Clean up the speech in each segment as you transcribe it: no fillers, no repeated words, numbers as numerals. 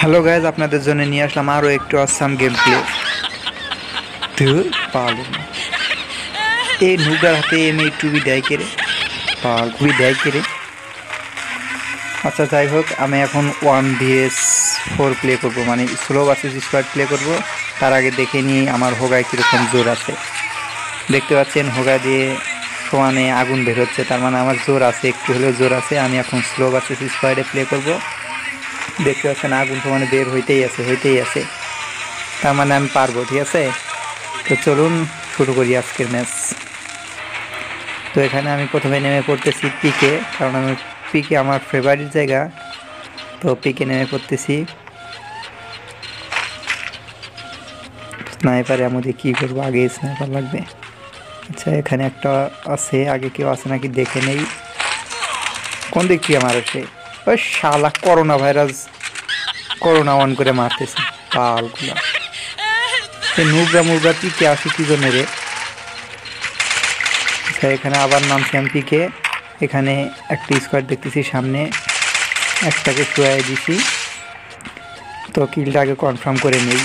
Hello guys, আপনাদের জন্য নিয়ে আসলাম আরও একটু আসাম গেম প্লে। পারলাম না। এই নুগার হাতে এম এই টুবি দেয় কেড়ে, পাল খুবই দেয় কেড়ে। আচ্ছা যাই হোক, আমি এখন 1vs4 প্লে করব, মানে স্লো ভার্সেস স্কোয়াড প্লে করব। তার আগে দেখে নিই আমার হোগায় কীরকম জোর আছে। দেখতে পাচ্ছেন হোগা দিয়ে সমানে আগুন বের হচ্ছে, তার মানে আমার জোর আছে, একটু হলেও জোর আছে। আমি এখন স্লো ভার্সেস স্কোয়াডে প্লে করব। দেখতে পাচ্ছেন আগুন সমানে বের হইতেই আছে, তার মানে আমি পারবো। ঠিক আছে, তো চলুন শুরু করি আজকের ম্যাচ। তো এখানে আমি প্রথমে নেমে পড়তেছি পিকে, কারণ আমি পিকে আমার ফেভারিট জায়গা, তো পিকে নেমে পড়তেছি। স্নাইপার এমনি কী করবো, আগে স্নাইপার লাগবে। আচ্ছা এখানে একটা আছে, আগে কেউ আছে নাকি দেখে নেই। কোন দিক থেকে আমার সে ওই শালা করোনা অন করে মারতেছে পালগুলা। নুবরা পিকে আসি কি জন্য রে। আচ্ছা এখানে আবার নামছি আমি পিকে। এখানে একটা স্কোয়াড দেখতেছি সামনে, একটাকে শুয়ে দিছি। তো কিলটা আগে কনফার্ম করে নেই।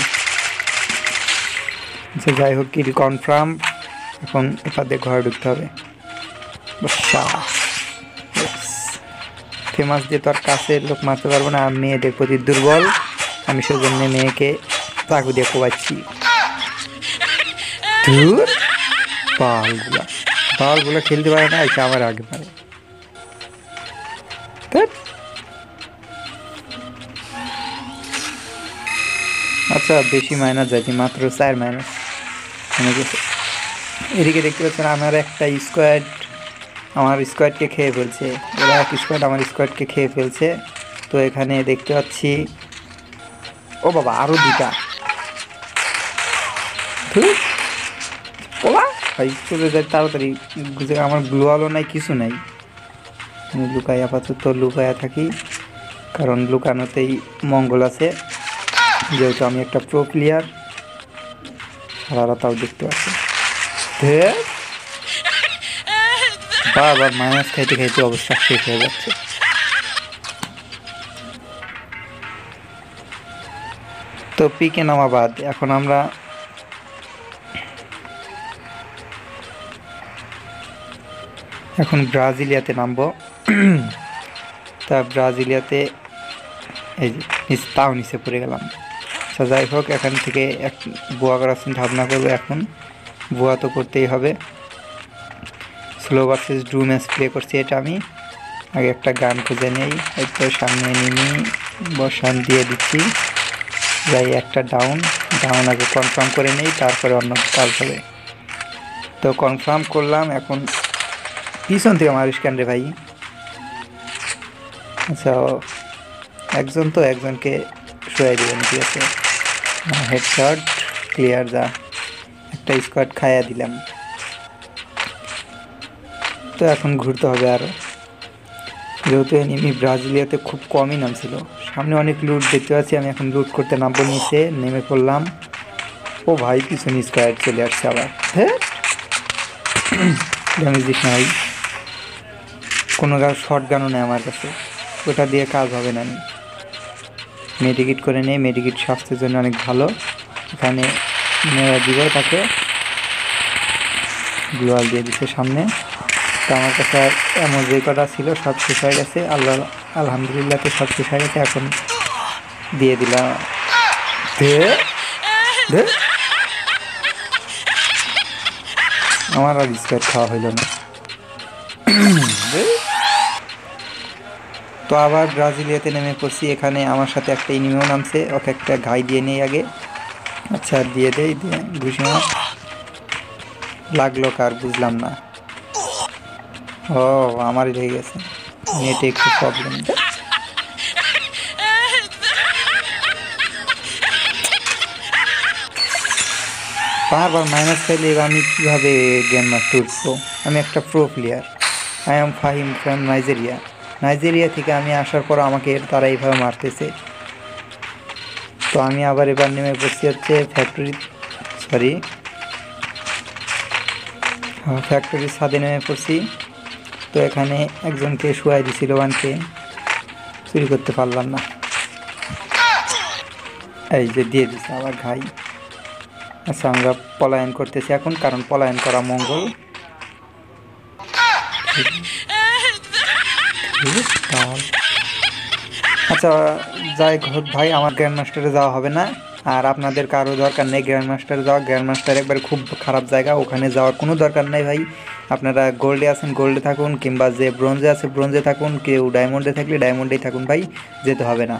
আচ্ছা যাই হোক, কিল কনফার্ম। এখন এপাতে ঘরে ঢুকতে হবে। ফেমাস দিয়ে তো আর কাছের লোক মারতে পারবো না, মেয়েদের প্রতি দুর্বল আমি, সেজন্য মেয়েকে চাকু দিয়ে কোবাচ্ছি। পালগুলা খেলতে পারে না, এটা আমার আগে পারে। আচ্ছা বেশি মাইনাস যাইছি, মাত্র 4 মাইনাস কমে গেছে। এদিকে দেখতে পাচ্ছেন আমার একটা স্কোয়াড আমার স্কোয়াডকে খেয়ে ফেলছে, এরা এক স্কোয়াড আমার স্কোয়াডকে খেয়ে ফেলছে। তো এখানে দেখতে পাচ্ছি, ও বাবা আরও দুটা। ভাই চলে যায় তাড়াতাড়ি, আমার গ্লো আলো নাই, কিছু নাই। আমি লুকাই, আপাতত লুকায়া থাকি, কারণ লুকানোতেই মঙ্গল আছে, যেহেতু আমি একটা প্রো প্লেয়ার। সারারা তাও দেখতে পাচ্ছি। বারবার মাইনাস খাইতে খাইতে অবস্থা শেষ হয়ে যাচ্ছে। তো পিকে নামা বাদ, এখন আমরা ব্রাজিলিয়াতে নামবো। তা ব্রাজিলিয়াতে এই যে তাও নিচে পড়ে গেলাম। আচ্ছা যাই হোক, এখান থেকে এক বুয়া করার চিন্তা ভাবনা করবো। এখন বুয়া তো করতেই হবে। Slow versus do match play করছি এটা আমি। আগে একটা গান খুঁজে নেই, একটু সামনে নেমে বসান দিয়ে দিচ্ছি। যাই একটা ডাউন আগে কনফার্ম করে নেই, তারপরে অন্য কাজ হবে। তো কনফার্ম করলাম, এখন পিছন থেকে মারিস কেন রে ভাই। আচ্ছা একজন তো একজনকে শুয়ে দেবেন, ঠিক আছে। হেডশট ক্লিয়ার, যা একটা স্কোয়াড খাইয়া দিলাম। তো এখন ঘুরতে হবে আরও, যেহেতু এনিমি ব্রাজিলিয়াতে খুব কমই নামছিল। সামনে অনেক লুট দেখতে পাচ্ছি, আমি এখন লুট করতে নামবো, নিচে নেমে পড়লাম। ও ভাই পিছনে স্কোয়াড চলে আসছে আবার। হ্যাঁ ড্যামেজ দিস না ভাই, কোনো শর্ট গানও নেই আমার কাছে, ওটা দিয়ে কাজ হবে না। আমি মেডিকেট করে নেই, মেডিকেট স্বাস্থ্যের জন্য অনেক ভালো। এখানে দিব তাকে, গ্লোয়াল দিয়ে দিচ্ছে সামনে। তো আমার কাছে আর এমন যে কটা ছিল সব শেষ হয়ে গেছে, আলহামদুলিল্লাহ তো সব শেষ হয়ে গেছে। এখন দিয়ে দিলাম। আমার আর স্কোয়াড খাওয়া হইল না। তো আবার ব্রাজিলিয়াতে নেমে পড়ছি। এখানে আমার সাথে একটা এনিমিও নামছে, ওকে একটা ঘাই দিয়ে নেই আগে। আচ্ছা দিয়ে দেই, দিয়ে ঘুষি মার। লাগলো কার বুঝলাম না। ও আমারই হয়ে গেছে, নেটে একটু প্রবলেম। বারবার মাইনাস খাইলে এবার আমি কীভাবে গেম মারতে উঠবো। আমি একটা pro player, I am Fahim from Nigeria থেকে আমি আসার পর আমাকে তারা এইভাবে মারতেছে। তো আমি আবার এবার নেমে পড়ছি হচ্ছে ফ্যাক্টরির ছাদে নেমে পড়ছি। তো এখানে একজনকে শুয়াই দিছিল, ওয়ানকে চুরি করতে পারলাম না। এই যে দিয়ে দিচ্ছে আবার ঘাই। আচ্ছা আমরা পলায়ন করতেছি এখন, কারণ পলায়ন করা মঙ্গল। আচ্ছা যাই হোক ভাই, আমার গ্র্যান্ড মাস্টারে যাওয়া হবে না। আর আপনাদের কারো দরকার নেই গ্র্যান্ড মাস্টারে যাওয়া। গ্র্যান্ড মাস্টার একবারে খুব খারাপ জায়গা, ওখানে যাওয়ার কোনো দরকার নেই ভাই। আপনারা গোল্ডে আছেন গোল্ডে থাকুন, কিংবা যে ব্রোঞ্জে আছে ব্রোঞ্জে থাকুন, কেউ ডায়মন্ডে থাকলে ডায়মন্ডেই থাকুন ভাই, যেতে হবে না।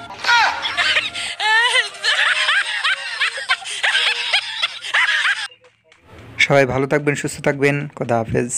সবাই ভালো থাকবেন, সুস্থ থাকবেন, খোদা হাফেজ।